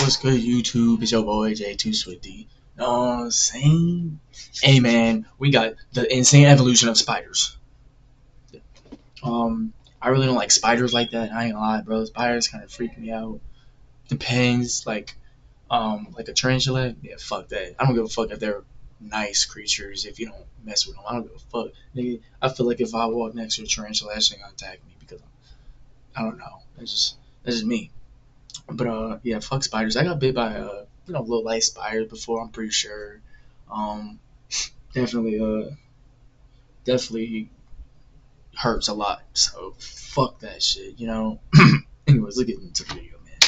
What's good, YouTube? It's your boy jay2swifty. Know what I'm saying? Hey man, we got the insane evolution of spiders. I really don't like spiders like that. I ain't gonna lie, bro. Spiders kind of freak me out. Depends, like a tarantula. Yeah, fuck that. I don't give a fuck if they're nice creatures. If you don't mess with them, I don't give a fuck. Nigga, I feel like if I walk next to a tarantula, that shit gonna attack me because I don't know. That's just me. But yeah, fuck spiders. I got bit by little light spiders before. I'm pretty sure. Um, definitely definitely hurts a lot. So fuck that shit. Anyways, let's get into the video, man.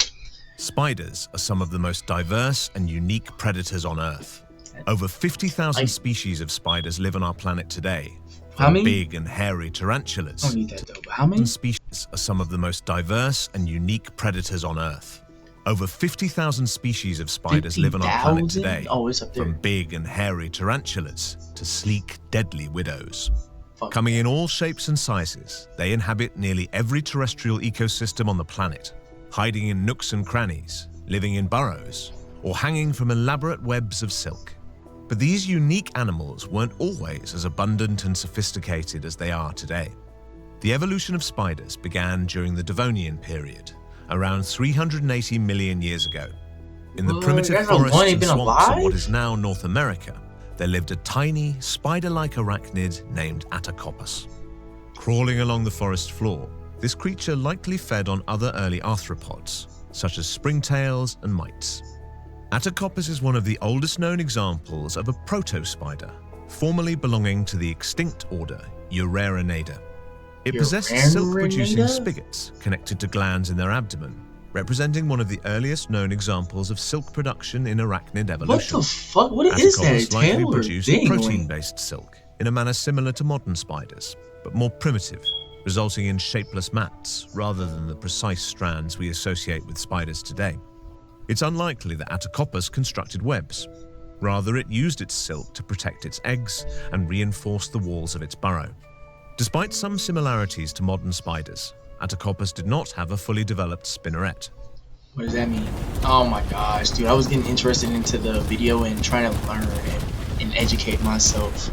Spiders are some of the most diverse and unique predators on Earth. Over 50,000 species of spiders live on our planet today. How many? Big and hairy tarantulas. I don't need that though. But how many? Species are some of the most diverse and unique predators on Earth. Over 50,000 species of spiders live on our planet today. Oh, it's up there. From big and hairy tarantulas to sleek, deadly widows. Fuck. Coming in all shapes and sizes, they inhabit nearly every terrestrial ecosystem on the planet, hiding in nooks and crannies, living in burrows, or hanging from elaborate webs of silk. But these unique animals weren't always as abundant and sophisticated as they are today. The evolution of spiders began during the Devonian period, around 380 million years ago. In the primitive forests and swamps of what is now North America, there lived a tiny, spider-like arachnid named Atacopus. Crawling along the forest floor, this creature likely fed on other early arthropods, such as springtails and mites. Atacopus is one of the oldest known examples of a proto-spider, formerly belonging to the extinct order Urarinaida. It possessed silk-producing spigots connected to glands in their abdomen, representing one of the earliest known examples of silk production in arachnid evolution. What the fuck? What is that? Atacopus likely produced protein-based silk in a manner similar to modern spiders, but more primitive, resulting in shapeless mats rather than the precise strands we associate with spiders today. It's unlikely that Atacopus constructed webs. Rather, it used its silk to protect its eggs and reinforce the walls of its burrow. Despite some similarities to modern spiders, Atacopus did not have a fully developed spinneret. What does that mean? Oh my gosh, dude, I was getting interested into the video and trying to learn and educate myself.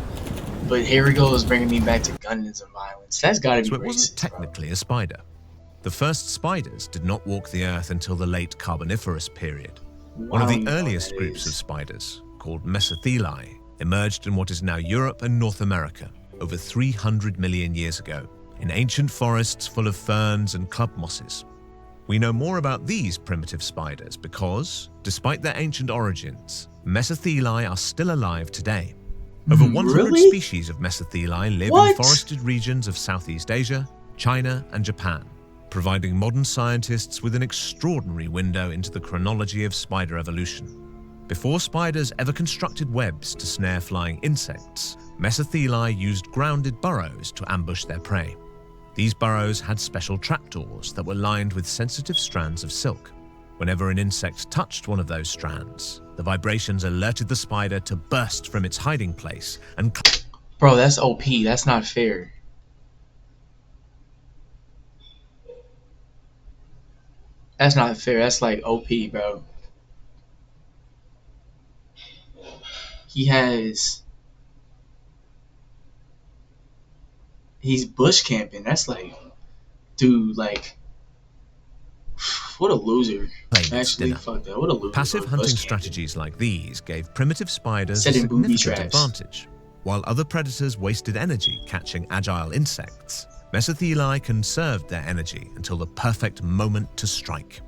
But here he goes, bringing me back to guns and violence. That's gotta be So it racist, wasn't technically a spider. The first spiders did not walk the earth until the late Carboniferous period. One of the earliest groups of spiders, called Mesotheli, emerged in what is now Europe and North America over 300 million years ago, in ancient forests full of ferns and club mosses. We know more about these primitive spiders because, despite their ancient origins, Mesotheli are still alive today. Over 100 species of Mesotheli live in forested regions of Southeast Asia, China, and Japan, providing modern scientists with an extraordinary window into the chronology of spider evolution. Before spiders ever constructed webs to snare flying insects, Mesotheli used grounded burrows to ambush their prey. These burrows had special trapdoors that were lined with sensitive strands of silk. Whenever an insect touched one of those strands, the vibrations alerted the spider to burst from its hiding place and... Bro, that's OP. That's not fair. That's not fair. That's like OP, bro. He's bush camping. That's like, dude, like, what a loser. Actually, fuck that. What a loser. Passive hunting strategies like these gave primitive spiders a Setting booby significant traps. advantage. While other predators wasted energy catching agile insects, Mesotheli conserved their energy until the perfect moment to strike.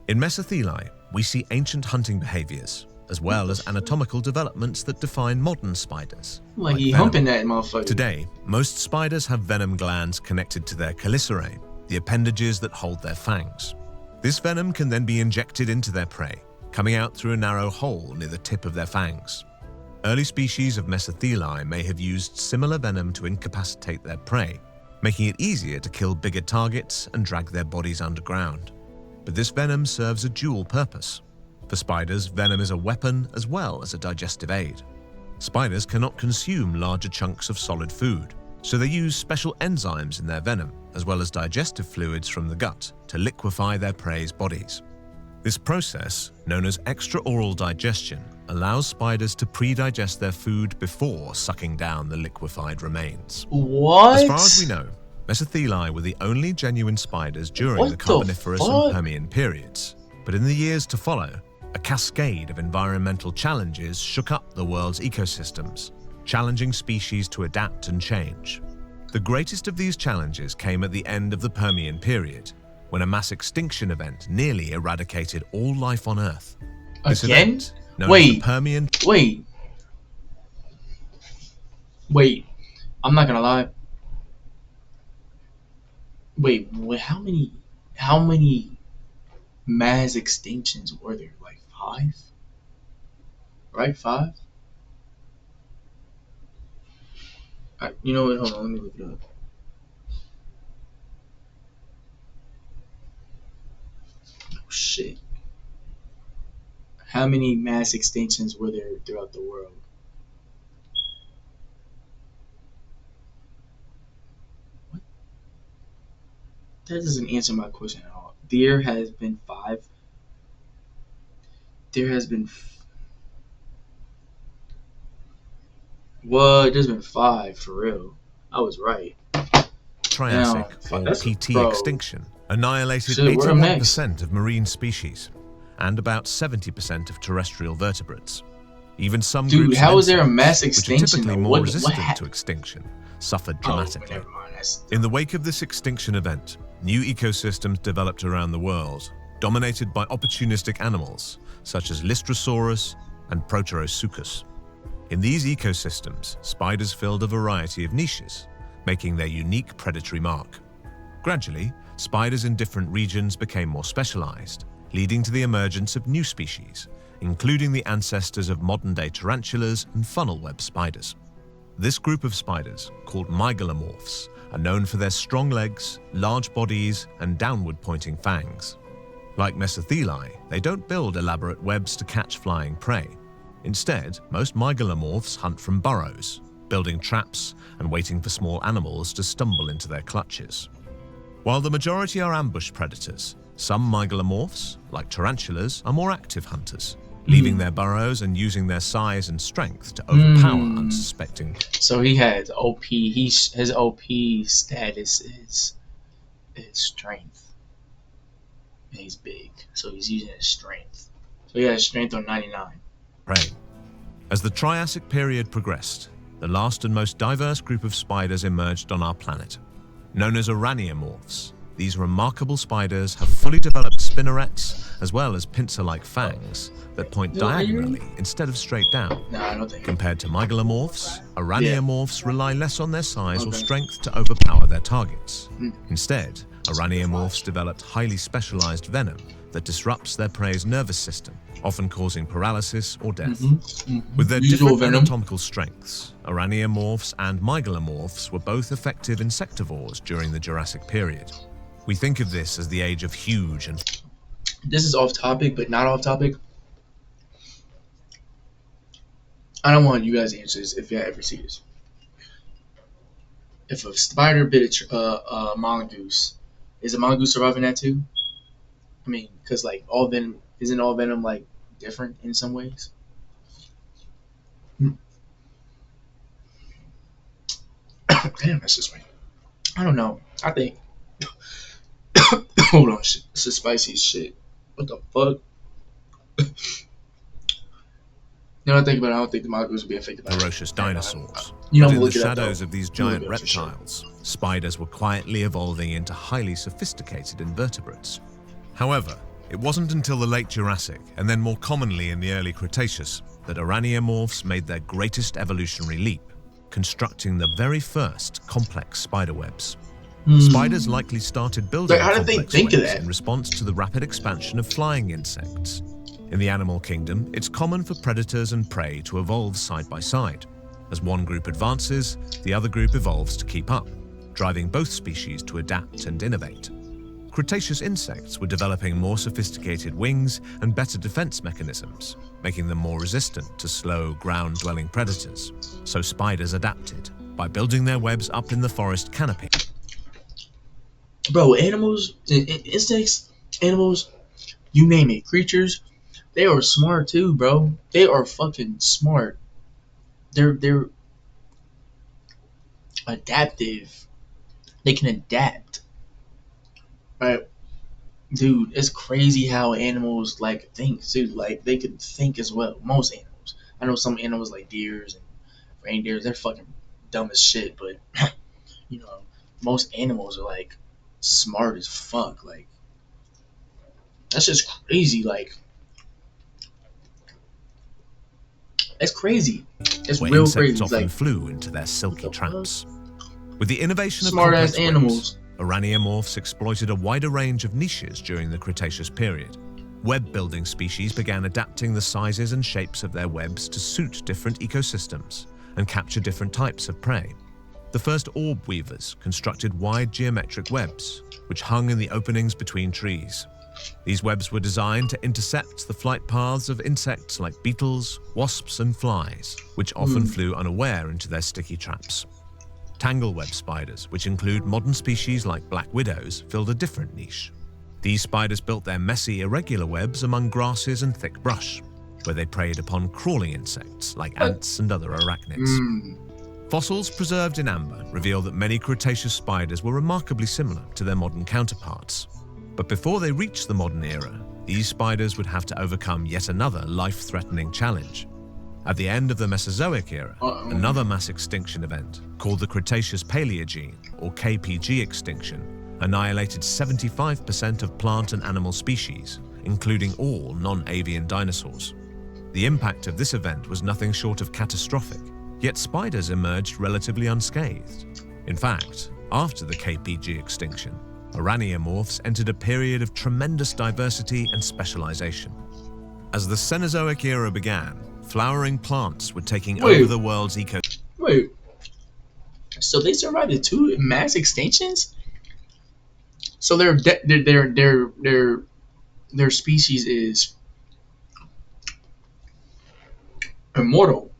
In Mesotheli, we see ancient hunting behaviors, as well as anatomical developments that define modern spiders. Like he humping that motherfucker. Today, most spiders have venom glands connected to their chelicerae, the appendages that hold their fangs. This venom can then be injected into their prey, coming out through a narrow hole near the tip of their fangs. Early species of Mesotheli may have used similar venom to incapacitate their prey, making it easier to kill bigger targets and drag their bodies underground. But this venom serves a dual purpose. For spiders, venom is a weapon as well as a digestive aid. Spiders cannot consume larger chunks of solid food, so they use special enzymes in their venom, as well as digestive fluids from the gut, to liquefy their prey's bodies. This process, known as extraoral digestion, allows spiders to pre-digest their food before sucking down the liquefied remains. What? As far as we know, Mesotheli were the only genuine spiders during What the the Carboniferous and fuck? Permian periods. But in the years to follow, a cascade of environmental challenges shook up the world's ecosystems, challenging species to adapt and change. The greatest of these challenges came at the end of the Permian period, when a mass extinction event nearly eradicated all life on Earth. This Again? event, known as the Permian... Wait. I'm not gonna lie. Wait, how many mass extinctions were there? Like 5? Right? 5? You know what? Hold on, let me look it up. Oh, shit. How many mass extinctions were there throughout the world? What? That doesn't answer my question at all. There has been 5. There has been. What? There's been 5 for real. I was right. Triassic, Now, or PT extinction, annihilated Shit, where am I 81% of marine species and about 70% of terrestrial vertebrates. Even some Dude, groups how of is there a mass insects, which are extinction? typically though? more What resistant to extinction, suffered dramatically. Oh, never mind. In the wake of this extinction event, new ecosystems developed around the world, dominated by opportunistic animals such as Lystrosaurus and Proterosuchus. In these ecosystems, spiders filled a variety of niches, making their unique predatory mark. Gradually, spiders in different regions became more specialized, leading to the emergence of new species, including the ancestors of modern-day tarantulas and funnel-web spiders. This group of spiders, called mygalomorphs, are known for their strong legs, large bodies, and downward-pointing fangs. Like Mesotheli, they don't build elaborate webs to catch flying prey. Instead, most mygalomorphs hunt from burrows, building traps and waiting for small animals to stumble into their clutches. While the majority are ambush predators, some mygalomorphs, like tarantulas, are more active hunters, leaving their burrows and using their size and strength to overpower unsuspecting. So he has OP. His OP status is strength. And he's big, so he's using his strength. So he has strength on 99. Prey. As the Triassic period progressed, the last and most diverse group of spiders emerged on our planet. Known as Araneomorphs, these remarkable spiders have fully developed spinnerets as well as pincer-like fangs that point diagonally instead of straight down. Nah, I don't think. Compared to mygalomorphs, Araneomorphs rely less on their size or strength to overpower their targets. Instead, Araneomorphs developed highly specialized venom that disrupts their prey's nervous system, often causing paralysis or death. With their different anatomical strengths, Araneomorphs and mygalomorphs were both effective insectivores during the Jurassic period. We think of this as the age of huge and... This is off topic, but not off topic. I don't want you guys to answer this if you ever see this. If a spider bit a mongoose, is a mongoose surviving that too? I mean, because like all venom, isn't all venom like different in some ways? Damn, that's just me. I don't know. I think. Hold on, shit. This is spicy as shit. What the fuck? You know, I think about it, I don't think the mongoose would be affected by ferocious dinosaurs. You know, But in the look it up, shadows though. of these You'll giant look it up for sure. reptiles, spiders were quietly evolving into highly sophisticated invertebrates. However, it wasn't until the late Jurassic, and then more commonly in the early Cretaceous, that Araneomorphs made their greatest evolutionary leap, constructing the very first complex spiderwebs. Spiders likely started building But how did they complex think of webs that? in response to the rapid expansion of flying insects. In the animal kingdom, it's common for predators and prey to evolve side by side. As one group advances, the other group evolves to keep up, driving both species to adapt and innovate. Cretaceous insects were developing more sophisticated wings and better defense mechanisms, making them more resistant to slow, ground-dwelling predators. So spiders adapted by building their webs up in the forest canopy. Bro, animals, insects, animals you name it, creatures. They are smart too, bro. They are fucking smart. They're adaptive. They can adapt. Right, dude. It's crazy how animals like think too. Like they can think as well. Most animals. I know some animals like deers and reindeers. They're fucking dumb as shit. But you know, most animals are like smart as fuck. Like that's just crazy. Like it's crazy. It's where real insects crazy. It's often like flew into their silky traps. With the innovation of smart ass complex animals. webs, Araneomorphs exploited a wider range of niches during the Cretaceous period. Web-building species began adapting the sizes and shapes of their webs to suit different ecosystems and capture different types of prey. The first orb weavers constructed wide geometric webs, which hung in the openings between trees. These webs were designed to intercept the flight paths of insects like beetles, wasps, and flies, which often flew unaware into their sticky traps. Tangleweb spiders, which include modern species like black widows, filled a different niche. These spiders built their messy, irregular webs among grasses and thick brush, where they preyed upon crawling insects like ants and other arachnids. Fossils preserved in amber reveal that many Cretaceous spiders were remarkably similar to their modern counterparts. But before they reached the modern era, these spiders would have to overcome yet another life-threatening challenge. At the end of the Mesozoic era, another mass extinction event, called the Cretaceous Paleogene, or KPG extinction, annihilated 75% of plant and animal species, including all non-avian dinosaurs. The impact of this event was nothing short of catastrophic, yet spiders emerged relatively unscathed. In fact, after the KPG extinction, Araneomorphs entered a period of tremendous diversity and specialization. As the Cenozoic era began, flowering plants were taking over the world's ecosystem. Wait, so they survived the two mass extinctions? So their species is immortal.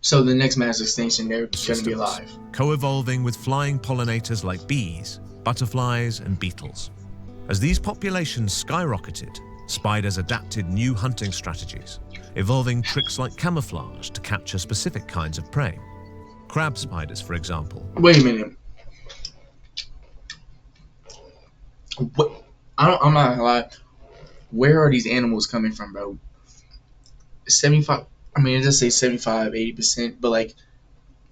So the next mass extinction, they're going to be alive. Co-evolving with flying pollinators like bees, butterflies, and beetles. As these populations skyrocketed, spiders adapted new hunting strategies, evolving tricks like camouflage to capture specific kinds of prey. Crab spiders, for example. Wait a minute. What? I'm not gonna lie. Where are these animals coming from, bro? 75. I mean, it just say 75, 80%, but like,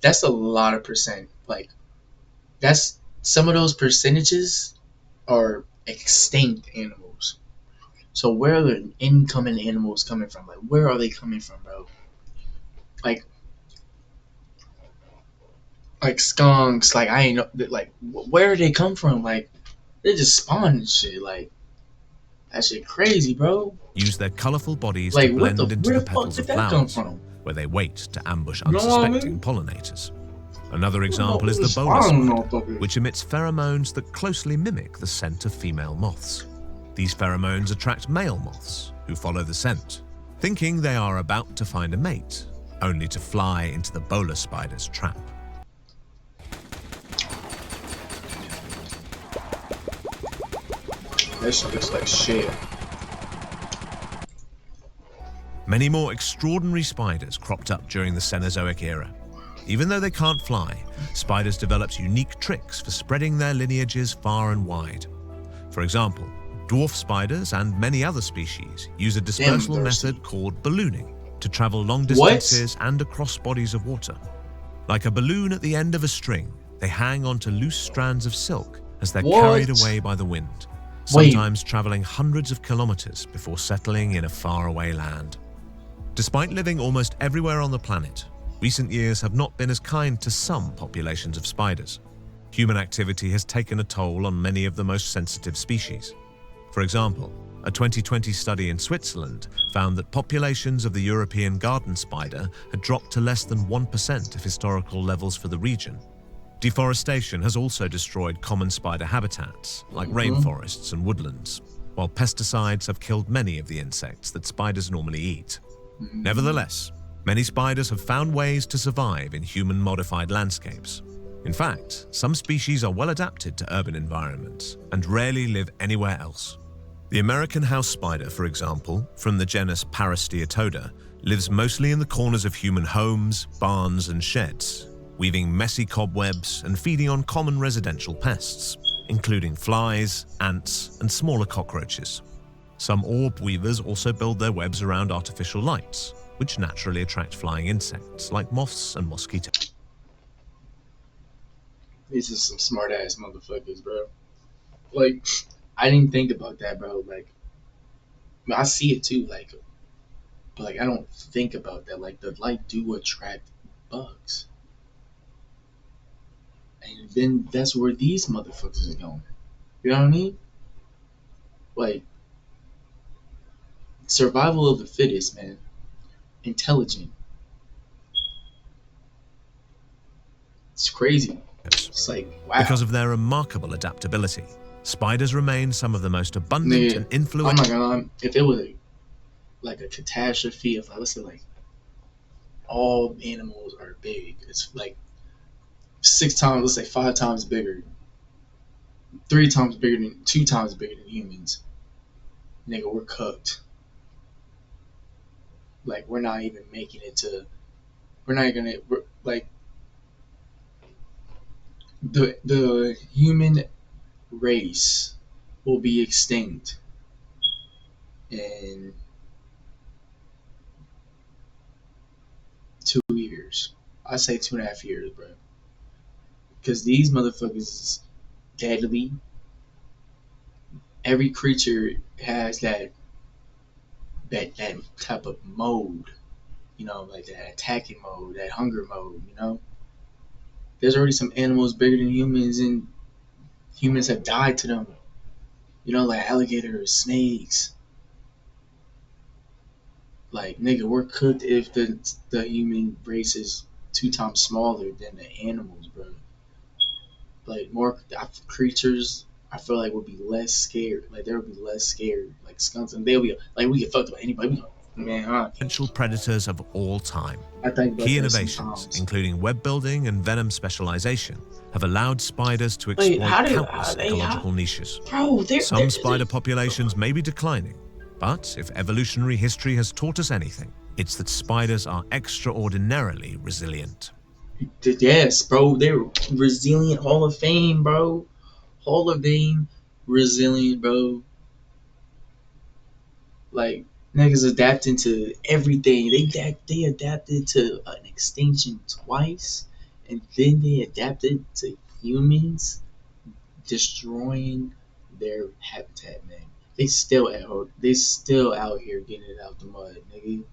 that's a lot of percent. Like, that's some of those percentages are extinct animals. So where are the incoming animals coming from? Like, where are they coming from, bro? Like skunks. Like I ain't know. Like where do they come from? Like they just spawn and shit. Like that shit crazy, bro. Use their colorful bodies Like to what blend the? into Where the the fuck petals did of that come flowers, from? where they wait to ambush You know what I mean? unsuspecting pollinators. Another example is Where the bowler spawn spider, motherfuckers? which emits pheromones that closely mimic the scent of female moths. These pheromones attract male moths, who follow the scent, thinking they are about to find a mate, only to fly into the bowler spider's trap. That shit looks like shit. Many more extraordinary spiders cropped up during the Cenozoic era. Even though they can't fly, spiders developed unique tricks for spreading their lineages far and wide. For example, dwarf spiders and many other species use a dispersal method called ballooning to travel long distances and across bodies of water. Like a balloon at the end of a string, they hang onto loose strands of silk as they're carried away by the wind, sometimes traveling hundreds of kilometers before settling in a faraway land. Despite living almost everywhere on the planet, recent years have not been as kind to some populations of spiders. Human activity has taken a toll on many of the most sensitive species. For example, a 2020 study in Switzerland found that populations of the European garden spider had dropped to less than 1% of historical levels for the region. Deforestation has also destroyed common spider habitats, like rainforests and woodlands, while pesticides have killed many of the insects that spiders normally eat. Nevertheless, many spiders have found ways to survive in human-modified landscapes. In fact, some species are well adapted to urban environments and rarely live anywhere else. The American house spider, for example, from the genus Parasteatoda, lives mostly in the corners of human homes, barns, and sheds, weaving messy cobwebs and feeding on common residential pests, including flies, ants, and smaller cockroaches. Some orb weavers also build their webs around artificial lights, which naturally attract flying insects like moths and mosquitoes. These are some smart ass motherfuckers, bro. Like, I didn't think about that, bro. Like, I see it too, like, but like I don't think about that. Like, the light do attract bugs, and then that's where these motherfuckers are going. You know what I mean? Like, survival of the fittest, man. Intelligent. It's crazy. It's like, wow. Because of their remarkable adaptability, spiders remain some of the most abundant Nigga, and I'm influential. not gonna lie. If it was like a catastrophe of, like, let's say, like, all animals are big, it's like 6 times, let's say 5 times bigger, 3 times bigger than 2 times bigger than humans. Nigga, we're cooked. Like, we're not even making it to. We're not gonna. Like, the human race will be extinct in 2 years. I say 2.5 years, bro. Because these motherfuckers is deadly. Every creature has that type of mode, like that attacking mode, that hunger mode. There's already some animals bigger than humans, and humans have died to them. Like alligators, snakes. Like, nigga, we're cooked if the human race is 2 times smaller than the animals, bro. Like, more creatures, I feel like would be less scared. Like, there would be less scared. Like skunks, and they'll be like, we get fucked by anybody. Man, I can't. Potential predators of all time. I think about Key that innovations, sometimes. including web building and venom specialization, have allowed spiders to Wait, exploit countless ecological niches. bro? Some spider populations may be declining, but if evolutionary history has taught us anything, it's that spiders are extraordinarily resilient. Yes, bro. They're resilient. Hall of Fame, bro. Hall of Fame, resilient, bro. Like, niggas adapting to everything. They adapted to an extinction twice, and then they adapted to humans destroying their habitat, man. They still out here getting it out the mud, nigga.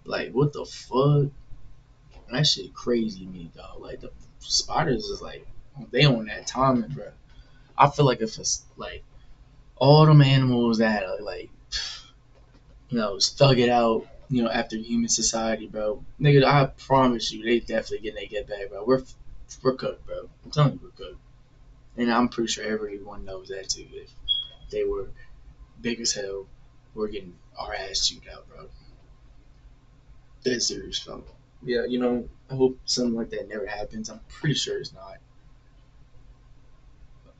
Like, what the fuck? That shit crazy to me, dog. Like, the spiders is like, they on that timing, bro. I feel like if it's like all them animals that are like, thug it out, after human society, bro. Nigga, I promise you, they definitely getting they get back, bro. We're cooked, bro. I'm telling you, we're cooked. And I'm pretty sure everyone knows that too. If they were big as hell, we're getting our ass chewed out, bro. That's serious, fam. Yeah, I hope something like that never happens. I'm pretty sure it's not.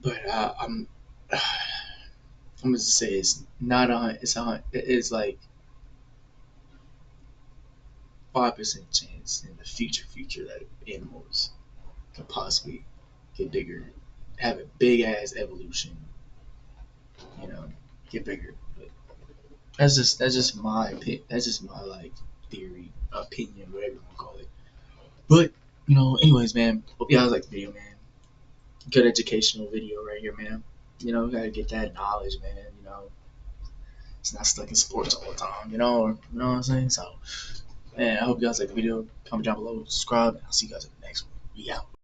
But I'm just say it's not it's like 5% chance in the future that animals could possibly get bigger, have a big ass evolution, you know, get bigger. But that's just my opinion. That's just my, like, theory, opinion, whatever you want to call it. But anyways, man, hope you guys like the video, man. Good educational video right here, man. Gotta get that knowledge, man. It's not stuck in sports all the time, you know what I'm saying? So, man, I hope you guys like the video. Comment down below, subscribe, and I'll see you guys in the next one. We out.